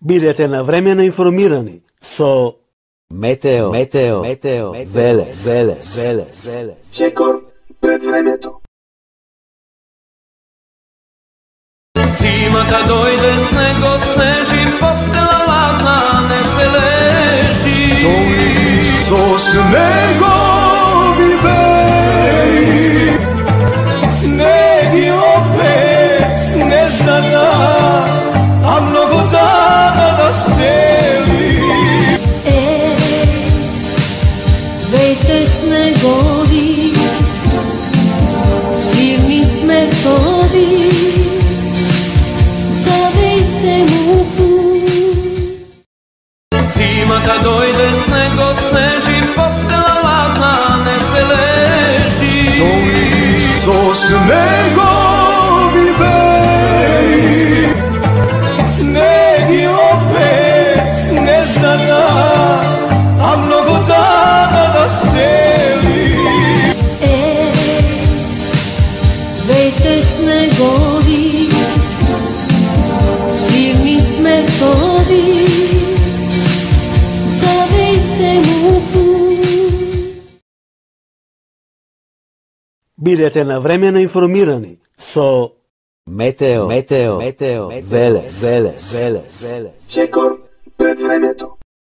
Бидете навремено информирани со Метео Велес. Чекор пред времето. Zimata dojde, snegom sneži, postela ladna ne se leži. Dojdi so snegovi beli, sneg je opet snežna, a mnogo dana nas deli. Vejte snegovi, silni smetovi, zavejte mu put. Zimata dojde, snegom sneži, postela ladna ne se leži. Dojdi so snegovi beli, sneg je opet snežna, a mnogo dana nas deli. Vejte snegovi, silni smetovi, zavejte mu put. Бидете навремено информирани со Метео Велес. Чекор пред времето.